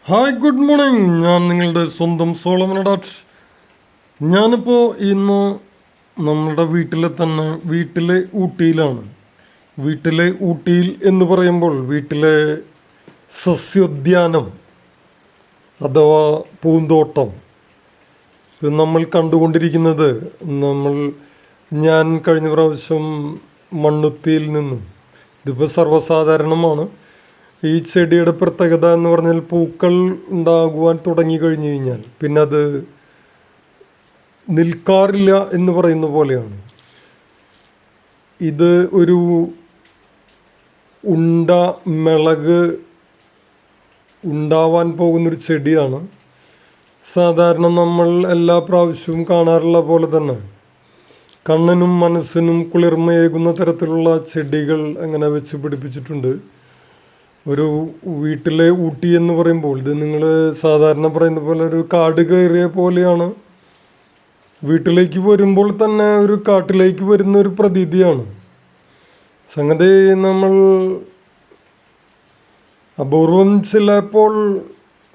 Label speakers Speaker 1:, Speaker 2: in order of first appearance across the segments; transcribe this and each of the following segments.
Speaker 1: Hi, good morning. ഞാൻ നിങ്ങളുടെ സ്വന്തം സോളമൻ ഡാറ്റ്. ഞാനിപ്പോൾ ഇന്ന് നമ്മുടെ വീട്ടിലെ ഊട്ടിയിലാണ്. വീട്ടിലെ ഊട്ടിയിൽ എന്ന് പറയുമ്പോൾ വീട്ടിലെ സസ്യോദ്യാനം അഥവാ പൂന്തോട്ടം. ഇത് നമ്മൾ കണ്ടുകൊണ്ടിരിക്കുന്നത് ഞാൻ കഴിഞ്ഞ പ്രാവശ്യം മണ്ണുത്തിയിൽ നിന്നും, ഇതിപ്പോൾ സർവ്വസാധാരണമാണ്. ഈ ചെടിയുടെ പ്രത്യേകത എന്ന് പറഞ്ഞാൽ പൂക്കൾ ഉണ്ടാകുവാൻ തുടങ്ങി കഴിഞ്ഞു കഴിഞ്ഞാൽ പിന്നെ അത് നിൽക്കാറില്ല എന്ന് പറയുന്ന പോലെയാണ്. ഇത് ഒരു മിളക് ഉണ്ടാവാൻ പോകുന്നൊരു ചെടിയാണ്. സാധാരണ നമ്മൾ എല്ലാ പ്രാവശ്യവും കാണാറുള്ള പോലെ തന്നെ കണ്ണിനും മനസ്സിനും കുളിർമയേകുന്ന തരത്തിലുള്ള ചെടികൾ അങ്ങനെ വെച്ച് പിടിപ്പിച്ചിട്ടുണ്ട്. ഒരു വീട്ടിലെ ഊട്ടി എന്ന് പറയുമ്പോൾ ഇത് നിങ്ങൾ സാധാരണ പറയുന്ന പോലെ ഒരു കാട് കയറിയ പോലെയാണ്. വീട്ടിലേക്ക് വരുമ്പോൾ തന്നെ ഒരു കാട്ടിലേക്ക് വരുന്ന ഒരു പ്രതീതിയാണ്. സംഗതി നമ്മൾ അപൂർവം ചിലപ്പോൾ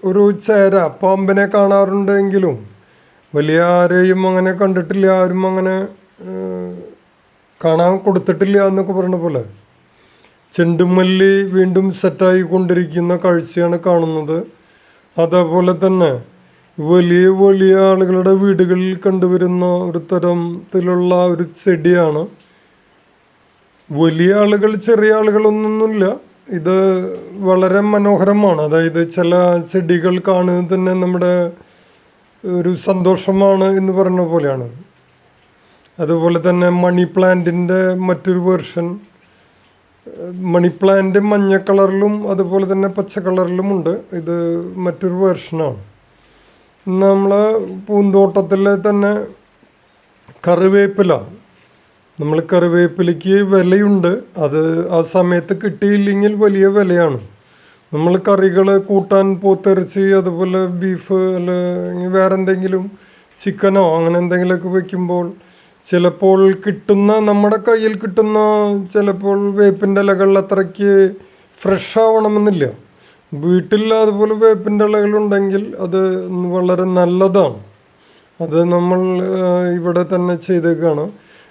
Speaker 1: ഒരു പാമ്പിനെ കാണാറുണ്ടെങ്കിലും വലിയ ആരെയും അങ്ങനെ കണ്ടിട്ടില്ല, ആരും അങ്ങനെ കാണാൻ കൊടുത്തിട്ടില്ല എന്നൊക്കെ പറഞ്ഞ പോലെ ചെണ്ടുമല്ലി വീണ്ടും സെറ്റായി കൊണ്ടിരിക്കുന്ന കാഴ്ചയാണ് കാണുന്നത്. അതേപോലെ തന്നെ വലിയ വലിയ ആളുകളുടെ വീടുകളിൽ കണ്ടുവരുന്ന ഒരു തരത്തിലുള്ള ഒരു ചെടിയാണ്. വലിയ ആളുകൾ ചെറിയ ആളുകളൊന്നുമില്ല, ഇത് വളരെ മനോഹരമാണ്. അതായത് ചില ചെടികൾ കാണുന്നത് തന്നെ നമ്മുടെ ഒരു സന്തോഷമാണ് എന്ന് പറഞ്ഞ പോലെയാണ്. അതുപോലെ തന്നെ മണി പ്ലാന്റിൻ്റെ മറ്റൊരു വേർഷൻ. മണി പ്ലാന്റ് മഞ്ഞ കളറിലും അതുപോലെ തന്നെ പച്ച കളറിലും ഉണ്ട്. ഇത് മറ്റൊരു വേർഷനാണ്. നമ്മൾ പൂന്തോട്ടത്തിൽ തന്നെ കറിവേപ്പില, നമ്മൾ കറിവേപ്പിലയ്ക്ക് വിലയുണ്ട്. അത് ആ സമയത്ത് കിട്ടിയില്ലെങ്കിൽ വലിയ വിലയാണ്. നമ്മൾ കറികൾ കൂട്ടാൻ പോത്തിറച്ചി അതുപോലെ ബീഫ് അല്ലെങ്കിൽ വേറെ എന്തെങ്കിലും ചിക്കനോ അങ്ങനെ എന്തെങ്കിലുമൊക്കെ വയ്ക്കുമ്പോൾ ചിലപ്പോൾ നമ്മുടെ കയ്യിൽ കിട്ടുന്ന ചിലപ്പോൾ വേപ്പിൻ്റെ ഇലകൾ അത്രയ്ക്ക് ഫ്രഷ് ആവണമെന്നില്ല. വീട്ടിൽ അതുപോലെ വേപ്പിൻ്റെ ഇലകളുണ്ടെങ്കിൽ അത് വളരെ നല്ലതാണ്. അത് നമ്മൾ ഇവിടെ തന്നെ ചെയ്തേക്കാണ്.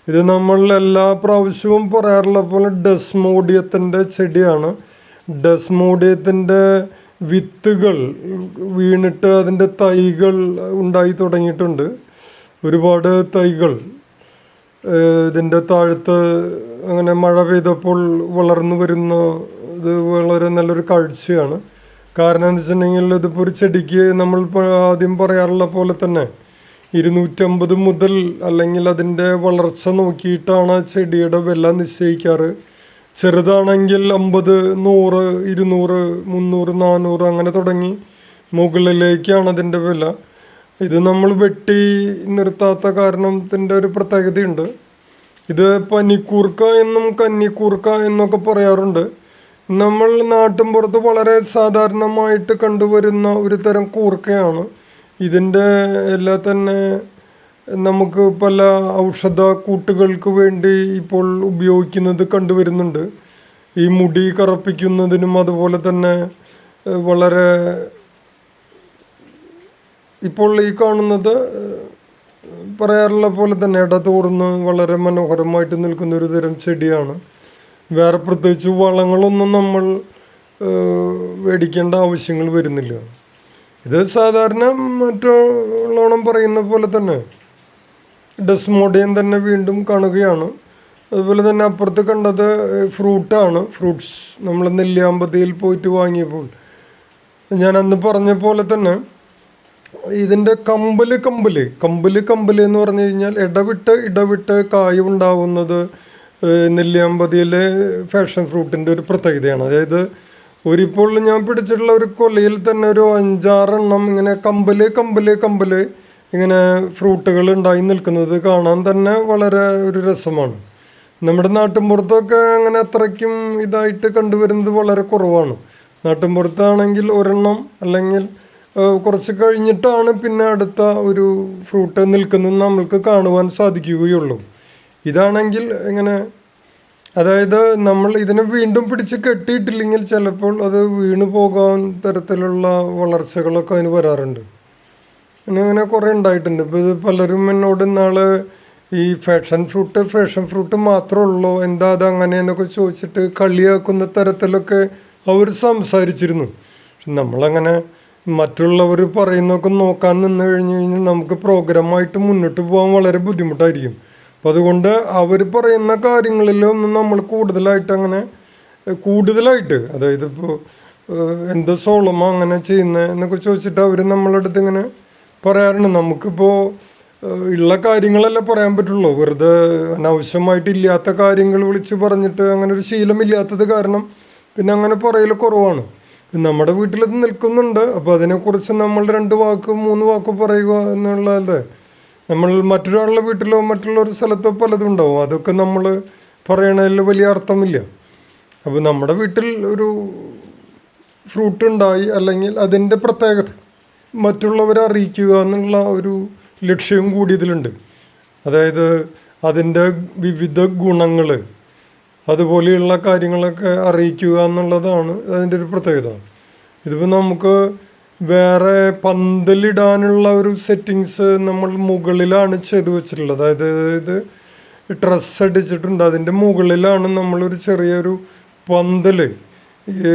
Speaker 1: ഇത് നമ്മൾ എല്ലാ പ്രാവശ്യവും പറയാറുള്ള പോലെ ഡെസ്മോഡിയത്തിൻ്റെ ചെടിയാണ്. ഡെസ്മോഡിയത്തിൻ്റെ വിത്തുകൾ വീണിട്ട് അതിൻ്റെ തൈകൾ ഉണ്ടായി തുടങ്ങിയിട്ടുണ്ട്. ഒരുപാട് തൈകൾ ഇതിൻ്റെ താഴത്ത് അങ്ങനെ മഴ പെയ്തപ്പോൾ വളർന്നു വരുന്ന ഇത് വളരെ നല്ലൊരു കാഴ്ചയാണ്. കാരണം എന്താ വെച്ചിട്ടുണ്ടെങ്കിൽ ഇതിപ്പോൾ ഒരു ചെടിക്ക് നമ്മൾ ആദ്യം പറയാറുള്ള പോലെ തന്നെ 250 മുതൽ അല്ലെങ്കിൽ അതിൻ്റെ വളർച്ച നോക്കിയിട്ടാണ് ചെടിയുടെ വില നിശ്ചയിക്കാറ്. ചെറുതാണെങ്കിൽ 50, 100, 200, 300, 400 അങ്ങനെ തുടങ്ങി മുകളിലേക്കാണ് അതിൻ്റെ വില. ഇത് നമ്മൾ വെട്ടി നിർത്താത്ത കാരണത്തിൻ്റെ ഒരു പ്രത്യേകതയുണ്ട്. ഇത് പനിക്കൂർക്ക എന്നും കന്നിക്കൂർക്ക എന്നൊക്കെ പറയാറുണ്ട്. നമ്മൾ നാട്ടിൻപുറത്ത് വളരെ സാധാരണമായിട്ട് കണ്ടുവരുന്ന ഒരു തരം കൂർക്കയാണ്. ഇതിൻ്റെ എല്ലാം തന്നെ നമുക്ക് പല ഔഷധ കൂട്ടുകൾക്ക് വേണ്ടി ഇപ്പോൾ ഉപയോഗിക്കുന്നത് കണ്ടുവരുന്നുണ്ട്. ഈ മുടി കറുപ്പിക്കുന്നതിനും അതുപോലെ തന്നെ വളരെ ഇപ്പോൾ ഈ കാണുന്നത് പറയാറുള്ള പോലെ തന്നെ ഇടതൂർന്ന് വളരെ മനോഹരമായിട്ട് നിൽക്കുന്ന ഒരു തരം ചെടിയാണ്. വേറെ പ്രത്യേകിച്ച് വളങ്ങളൊന്നും നമ്മൾ മേടിക്കേണ്ട ആവശ്യങ്ങൾ വരുന്നില്ല. ഇത് സാധാരണ മറ്റുള്ളവണ്ണം പറയുന്ന പോലെ തന്നെ ഡെസ്മോഡിയം തന്നെ വീണ്ടും കാണുകയാണ്. അതുപോലെ തന്നെ അപ്പുറത്ത് കണ്ടത് ഫ്രൂട്ട്സ് നമ്മൾ നെല്ലിയാമ്പതിയിൽ പോയിട്ട് വാങ്ങിയപ്പോൾ ഞാൻ അന്ന് പറഞ്ഞ പോലെ തന്നെ ഇതിൻ്റെ കമ്പല് എന്ന് പറഞ്ഞു കഴിഞ്ഞാൽ ഇടവിട്ട് കായ ഉണ്ടാവുന്നത് നെല്ലിയാമ്പതിയിലെ ഫാഷൻ ഫ്രൂട്ടിൻ്റെ ഒരു പ്രത്യേകതയാണ്. അതായത് ഇപ്പോൾ ഞാൻ പിടിച്ചിട്ടുള്ള ഒരു കൊലയിൽ തന്നെ ഒരു 5-6 എണ്ണം ഇങ്ങനെ കമ്പല് ഇങ്ങനെ ഫ്രൂട്ടുകൾ ഉണ്ടായി നിൽക്കുന്നത് കാണാൻ തന്നെ വളരെ ഒരു രസമാണ്. നമ്മുടെ നാട്ടിൻപുറത്തൊക്കെ അങ്ങനെ അത്രയ്ക്കും ഇതായിട്ട് കണ്ടുവരുന്നത് വളരെ കുറവാണ്. നാട്ടിൻപുറത്താണെങ്കിൽ ഒരെണ്ണം അല്ലെങ്കിൽ കുറച്ച് കഴിഞ്ഞിട്ടാണ് പിന്നെ അടുത്ത ഒരു ഫ്രൂട്ട് നിൽക്കുന്നത് നമ്മൾക്ക് കാണുവാൻ സാധിക്കുകയുള്ളൂ. ഇതാണെങ്കിൽ ഇങ്ങനെ അതായത് നമ്മൾ ഇതിനെ വീണ്ടും പിടിച്ച് കെട്ടിയിട്ടില്ലെങ്കിൽ ചിലപ്പോൾ അത് വീണു പോകാൻ തരത്തിലുള്ള വളർച്ചകളൊക്കെ അതിന് വരാറുണ്ട്. പിന്നെ അങ്ങനെ കുറേ ഉണ്ടായിട്ടുണ്ട്. ഇപ്പോൾ ഇത് പലരും എന്നോട് ഇന്നാള് ഈ ഫാഷൻ ഫ്രൂട്ട് മാത്രമേ ഉള്ളൂ, എന്താ അത് അങ്ങനെയെന്നൊക്കെ ചോദിച്ചിട്ട് കളിയാക്കുന്ന തരത്തിലൊക്കെ അവർ സംസാരിച്ചിരുന്നു. നമ്മളങ്ങനെ മറ്റുള്ളവർ പറയുന്നതൊക്കെ നോക്കാൻ നിന്ന് കഴിഞ്ഞ് കഴിഞ്ഞാൽ നമുക്ക് പ്രോഗ്രാമായിട്ട് മുന്നോട്ട് പോകാൻ വളരെ ബുദ്ധിമുട്ടായിരിക്കും. അപ്പം അതുകൊണ്ട് അവർ പറയുന്ന കാര്യങ്ങളിലൊന്നും നമ്മൾ കൂടുതലായിട്ട് അതായത് ഇപ്പോൾ എന്താ സോളമോ അങ്ങനെ ചെയ്യുന്നത് എന്നൊക്കെ ചോദിച്ചിട്ട് അവർ നമ്മളുടെ അടുത്ത് ഇങ്ങനെ പറയാറുണ്ട്. നമുക്കിപ്പോൾ ഉള്ള കാര്യങ്ങളല്ലേ പറയാൻ പറ്റുള്ളൂ. വെറുതെ അനാവശ്യമായിട്ട് ഇല്ലാത്ത കാര്യങ്ങൾ വിളിച്ച് പറഞ്ഞിട്ട് അങ്ങനെ ഒരു ശീലമില്ലാത്തത് കാരണം പിന്നെ അങ്ങനെ പറയൽ കുറവാണ്. നമ്മുടെ വീട്ടിലത് നിൽക്കുന്നുണ്ട്. അപ്പോൾ അതിനെക്കുറിച്ച് നമ്മൾ 2 വാക്ക് 3 വാക്ക് പറയുക എന്നുള്ളതല്ലേ. നമ്മൾ മറ്റൊരാളുടെ വീട്ടിലോ മറ്റുള്ള ഒരു സ്ഥലത്തോ പലതും ഉണ്ടാവും, അതൊക്കെ നമ്മൾ പറയണതിൽ വലിയ അർത്ഥമില്ല. അപ്പോൾ നമ്മുടെ വീട്ടിൽ ഒരു ഫ്രൂട്ട് ഉണ്ടായി അല്ലെങ്കിൽ അതിൻ്റെ പ്രത്യേകത മറ്റുള്ളവരെ അറിയിക്കുക എന്നുള്ള ഒരു ലക്ഷ്യവും കൂടി ഇതിലുണ്ട്. അതായത് അതിൻ്റെ വിവിധ ഗുണങ്ങൾ അതുപോലെയുള്ള കാര്യങ്ങളൊക്കെ അറിയിക്കുക എന്നുള്ളതാണ് അതിൻ്റെ ഒരു പ്രത്യേകത. ഇതിപ്പോൾ നമുക്ക് വേറെ പന്തലിടാനുള്ള ഒരു സെറ്റിങ്സ് നമ്മൾ മുകളിലാണ് ചെയ്തു വെച്ചിട്ടുള്ളത്. അതായത് ഇത് ഡ്രസ്സ് അടിച്ചിട്ടുണ്ട്, അതിൻ്റെ മുകളിലാണ് നമ്മളൊരു ചെറിയൊരു പന്തൽ ഈ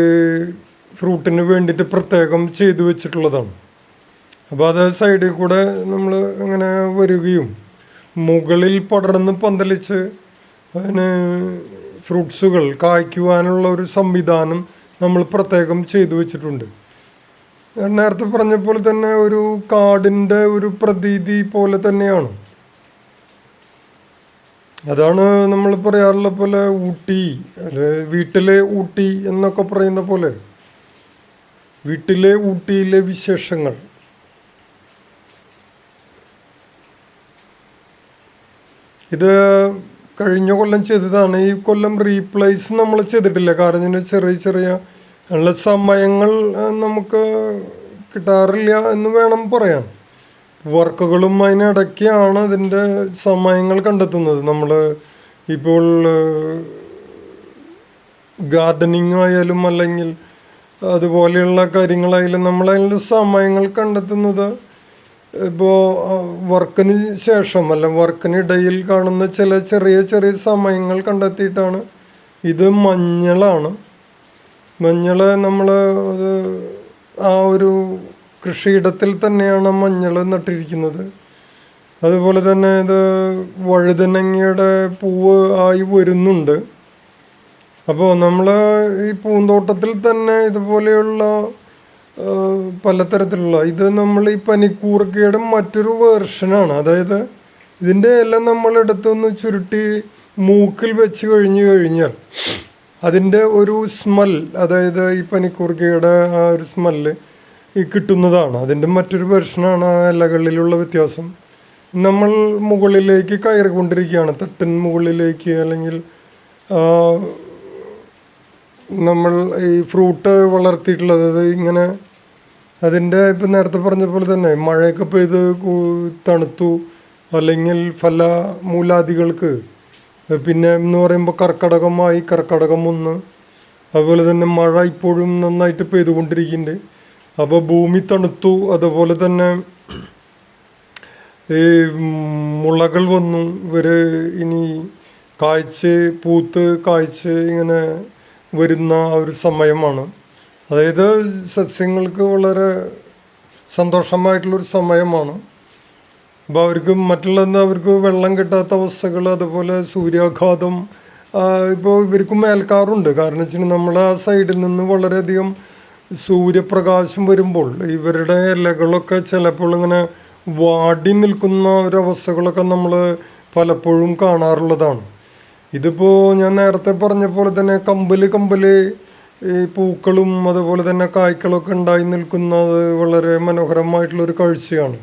Speaker 1: ഫ്രൂട്ടിന് വേണ്ടിയിട്ട് പ്രത്യേകം ചെയ്തു വെച്ചിട്ടുള്ളതാണ്. അപ്പോൾ അത് സൈഡിൽ കൂടെ നമ്മൾ അങ്ങനെ വരികയും മുകളിൽ പടർന്ന് പന്തലിച്ച് അതിന് ഫ്രൂട്ട്സുകൾ കായ്ക്കുവാനുള്ള ഒരു സംവിധാനം നമ്മൾ പ്രത്യേകം ചെയ്തു വെച്ചിട്ടുണ്ട്. നേരത്തെ പറഞ്ഞ പോലെ തന്നെ ഒരു കാടിൻ്റെ ഒരു പ്രതീതി പോലെ തന്നെയാണ്. അതാണ് നമ്മൾ പറയാറുള്ള പോലെ ഊട്ടി, അല്ലെ വീട്ടിലെ ഊട്ടി എന്നൊക്കെ പറയുന്ന പോലെ വീട്ടിലെ ഊട്ടിയിലെ വിശേഷങ്ങൾ. ഇത് കഴിഞ്ഞ കൊല്ലം ചെയ്തതാണ്. ഈ കൊല്ലം റീപ്ലേസ് നമ്മൾ ചെയ്തിട്ടില്ല. കാരണം ഇതിന് ചെറിയ ഉള്ള സമയങ്ങൾ നമുക്ക് കിട്ടാറില്ല എന്ന് വേണം പറയാൻ. വർക്കുകളും അതിനിടയ്ക്കാണ് അതിൻ്റെ സമയങ്ങൾ കണ്ടെത്തുന്നത്. നമ്മൾ ഇപ്പോൾ ഗാർഡനിങ് ആയാലും അല്ലെങ്കിൽ അതുപോലെയുള്ള കാര്യങ്ങളായാലും നമ്മളതിൻ്റെ സമയങ്ങൾ കണ്ടെത്തുന്നത് ഇപ്പോൾ വർക്കിന് ശേഷം അല്ല വർക്കിനിടയിൽ കാണുന്ന ചെറിയ സമയങ്ങൾ കണ്ടെത്തിയിട്ടാണ്. ഇത് മഞ്ഞളാണ്. മഞ്ഞൾ നമ്മൾ അത് ആ ഒരു കൃഷിയിടത്തിൽ തന്നെയാണ് മഞ്ഞൾ നട്ടിരിക്കുന്നത്. അതുപോലെ തന്നെ ഇത് വഴുതനങ്ങയുടെ പൂവ് ആയി വരുന്നുണ്ട്. അപ്പോൾ നമ്മൾ ഈ പൂന്തോട്ടത്തിൽ തന്നെ ഇതുപോലെയുള്ള പലതരത്തിലുള്ള ഇത് നമ്മൾ ഈ പനിക്കൂർക്കയുടെ മറ്റൊരു വേർഷനാണ്. അതായത് ഇതിൻ്റെ എല്ലാം നമ്മളെടുത്തൊന്ന് ചുരുട്ടി മൂക്കിൽ വെച്ച് കഴിഞ്ഞാൽ അതിൻ്റെ ഒരു സ്മെൽ, അതായത് ഈ പനിക്കൂർക്കയുടെ ആ ഒരു സ്മെല്ല് ഈ കിട്ടുന്നതാണ്. അതിൻ്റെ മറ്റൊരു വെർഷനാണ് ആ ഇലകളിലുള്ള വ്യത്യാസം. നമ്മൾ മുകളിലേക്ക് കയറിക്കൊണ്ടിരിക്കുകയാണ്, തട്ടിൻ മുകളിലേക്ക്. അല്ലെങ്കിൽ നമ്മൾ ഈ ഫ്രൂട്ട് വളർത്തിയിട്ടുള്ളത് ഇങ്ങനെ അതിൻ്റെ ഇപ്പം നേരത്തെ പറഞ്ഞ പോലെ തന്നെ മഴയൊക്കെ പെയ്ത് തണുത്തു, അല്ലെങ്കിൽ ഫലമൂലാദികൾക്ക് പിന്നെ എന്ന് പറയുമ്പോൾ കർക്കടകം 1, അതുപോലെ തന്നെ മഴ ഇപ്പോഴും നന്നായിട്ട് പെയ്തുകൊണ്ടിരിക്കുന്നുണ്ട്. അപ്പോൾ ഭൂമി തണുത്തു. അതുപോലെ തന്നെ ഈ മുളകൾ വന്നു. ഇവർ ഇനി പൂത്ത് കായ്ച്ച് ഇങ്ങനെ വരുന്ന ഒരു സമയമാണ്. അതായത് സസ്യങ്ങൾക്ക് വളരെ സന്തോഷമായിട്ടുള്ളൊരു സമയമാണ്. അപ്പോൾ അവർക്ക് വെള്ളം കിട്ടാത്ത അവസ്ഥകൾ, അതുപോലെ സൂര്യാഘാതം ഇപ്പോൾ ഇവർക്ക് മേൽക്കാറുണ്ട്. കാരണം വെച്ചിട്ടുണ്ടെങ്കിൽ നമ്മൾ ആ സൈഡിൽ നിന്ന് വളരെയധികം സൂര്യപ്രകാശം വരുമ്പോൾ ഇവരുടെ ഇലകളൊക്കെ ചിലപ്പോൾ ഇങ്ങനെ വാടി നിൽക്കുന്ന ഒരവസ്ഥകളൊക്കെ നമ്മൾ പലപ്പോഴും കാണാറുള്ളതാണ്. ഇതിപ്പോൾ ഞാൻ നേരത്തെ പറഞ്ഞ പോലെ തന്നെ കമ്പല് ഈ പൂക്കളും അതുപോലെ തന്നെ കായ്ക്കളൊക്കെ ഉണ്ടായി നിൽക്കുന്നത് വളരെ മനോഹരമായിട്ടുള്ളൊരു കാഴ്ചയാണ്.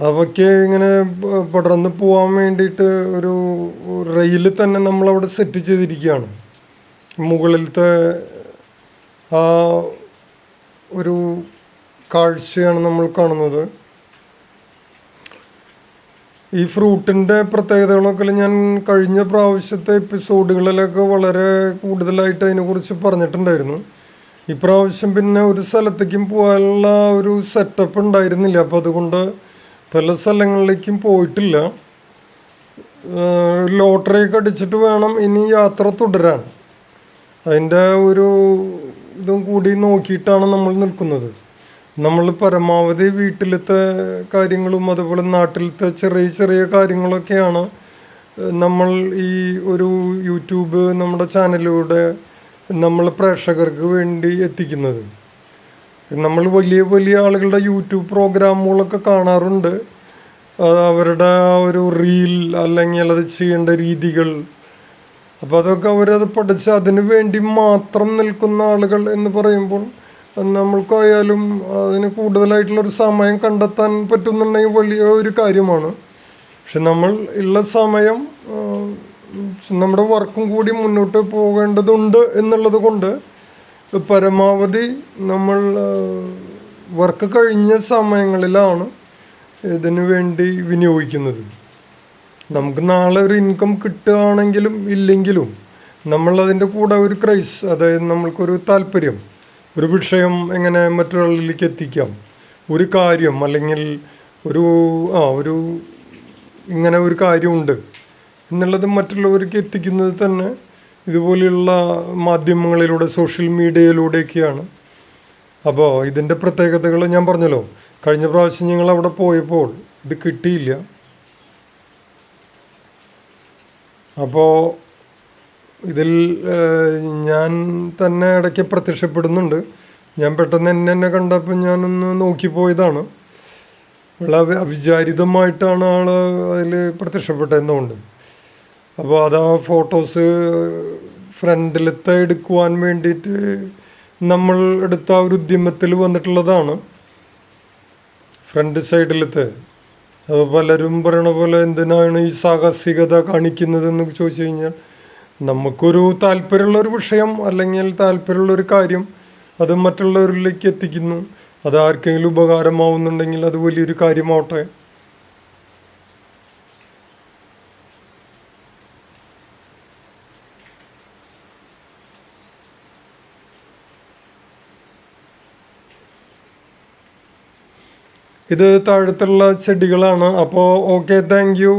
Speaker 1: അവയ്ക്ക് ഇങ്ങനെ പടർന്ന് പോകാൻ വേണ്ടിയിട്ട് ഒരു റെയിൽ തന്നെ നമ്മളവിടെ സെറ്റ് ചെയ്തിരിക്കുകയാണ്. മുകളിലത്തെ ആ ഒരു കാഴ്ചയാണ് നമ്മൾ കാണുന്നത്. ഈ ഫ്രൂട്ടിൻ്റെ പ്രത്യേകതകളൊക്കെ ഞാൻ കഴിഞ്ഞ പ്രാവശ്യത്തെ എപ്പിസോഡുകളിലൊക്കെ വളരെ കൂടുതലായിട്ട് അതിനെക്കുറിച്ച് പറഞ്ഞിട്ടുണ്ടായിരുന്നു. ഇപ്രാവശ്യം പിന്നെ ഒരു സ്ഥലത്തേക്കും പോകാനുള്ള ഒരു സെറ്റപ്പ് ഉണ്ടായിരുന്നില്ല. അപ്പോൾ അതുകൊണ്ട് പല സ്ഥലങ്ങളിലേക്കും പോയിട്ടില്ല. ലോട്ടറിയൊക്കെ അടിച്ചിട്ട് വേണം ഇനി യാത്ര തുടരാൻ. അതിൻ്റെ ഒരു ഇതും കൂടി നോക്കിയിട്ടാണ് നമ്മൾ നിൽക്കുന്നത്. നമ്മൾ പരമാവധി വീട്ടിലത്തെ കാര്യങ്ങളും അതുപോലെ നാട്ടിലത്തെ ചെറിയ ചെറിയ കാര്യങ്ങളൊക്കെയാണ് നമ്മൾ ഈ ഒരു യൂട്യൂബ് നമ്മുടെ ചാനലിലൂടെ നമ്മൾ പ്രേക്ഷകർക്ക് വേണ്ടി എത്തിക്കുന്നത്. നമ്മൾ വലിയ വലിയ ആളുകളുടെ യൂട്യൂബ് പ്രോഗ്രാമുകളൊക്കെ കാണാറുണ്ട്. അവരുടെ ആ ഒരു റീൽ അല്ലെങ്കിൽ അത് ചെയ്യേണ്ട രീതികൾ, അപ്പോൾ അതൊക്കെ അവരത് പഠിച്ച് അതിന് വേണ്ടി മാത്രം നിൽക്കുന്ന ആളുകൾ എന്ന് പറയുമ്പോൾ നമ്മൾക്കായാലും അതിന് കൂടുതലായിട്ടുള്ളൊരു സമയം കണ്ടെത്താൻ പറ്റുന്നുണ്ടെങ്കിൽ വലിയ ഒരു കാര്യമാണ്. പക്ഷെ നമ്മൾ ഉള്ള സമയം നമ്മുടെ വർക്കും കൂടി മുന്നോട്ട് പോകേണ്ടതുണ്ട് എന്നുള്ളത് കൊണ്ട് പരമാവധി നമ്മൾ വർക്ക് കഴിഞ്ഞ സമയങ്ങളിലാണ് ഇതിനു വേണ്ടി വിനിയോഗിക്കുന്നത്. നമുക്ക് നാളെ ഒരു ഇൻകം കിട്ടുകയാണെങ്കിലും ഇല്ലെങ്കിലും നമ്മളതിൻ്റെ കൂടെ ഒരു ക്രൈസ്, അതായത് നമ്മൾക്കൊരു താല്പര്യം, ഒരു വിഷയം എങ്ങനെ മറ്റൊരാളിലേക്ക് എത്തിക്കാം, ഒരു കാര്യം അല്ലെങ്കിൽ ഒരു ഇങ്ങനെ ഒരു കാര്യമുണ്ട് എന്നുള്ളത് മറ്റുള്ളവർക്ക് എത്തിക്കുന്നത് തന്നെ ഇതുപോലെയുള്ള മാധ്യമങ്ങളിലൂടെ, സോഷ്യൽ മീഡിയയിലൂടെയൊക്കെയാണ്. അപ്പോൾ ഇതിൻ്റെ പ്രത്യേകതകൾ ഞാൻ പറഞ്ഞല്ലോ. കഴിഞ്ഞ പ്രാവശ്യം ഞങ്ങൾ അവിടെ പോയപ്പോൾ ഇത് കിട്ടിയില്ല. അപ്പോൾ ഇതിൽ ഞാൻ തന്നെ ഇടയ്ക്ക് പ്രത്യക്ഷപ്പെടുന്നുണ്ട്. ഞാൻ പെട്ടെന്ന് എന്നെ കണ്ടപ്പോൾ ഞാനൊന്ന് നോക്കിപ്പോയതാണ്. വളരെ അവിചാരിതമായിട്ടാണ് ആൾ അതിൽ പ്രത്യക്ഷപ്പെട്ടതെന്നുകൊണ്ട്. അപ്പോൾ അത് ആ ഫോട്ടോസ് ഫ്രണ്ടിലത്തെ എടുക്കുവാൻ വേണ്ടിയിട്ട് നമ്മൾ എടുത്ത ഒരു ഉദ്യമത്തിൽ വന്നിട്ടുള്ളതാണ്. ഫ്രണ്ട് സൈഡിലത്തെ. അപ്പോൾ പലരും പറയണ പോലെ എന്തിനാണ് ഈ സാഹസികത കാണിക്കുന്നതെന്ന് ചോദിച്ചു കഴിഞ്ഞാൽ, നമുക്കൊരു താല്പര്യമുള്ളൊരു വിഷയം അല്ലെങ്കിൽ താല്പര്യമുള്ളൊരു കാര്യം അത് മറ്റുള്ളവരിലേക്ക് എത്തിക്കുന്നു. അത് ആർക്കെങ്കിലും ഉപകാരമാവുന്നുണ്ടെങ്കിൽ അത് വലിയൊരു കാര്യമാവട്ടെ. ഇത് താഴത്തുള്ള ചെടികളാണ്. അപ്പോൾ ഓക്കെ, താങ്ക് യു.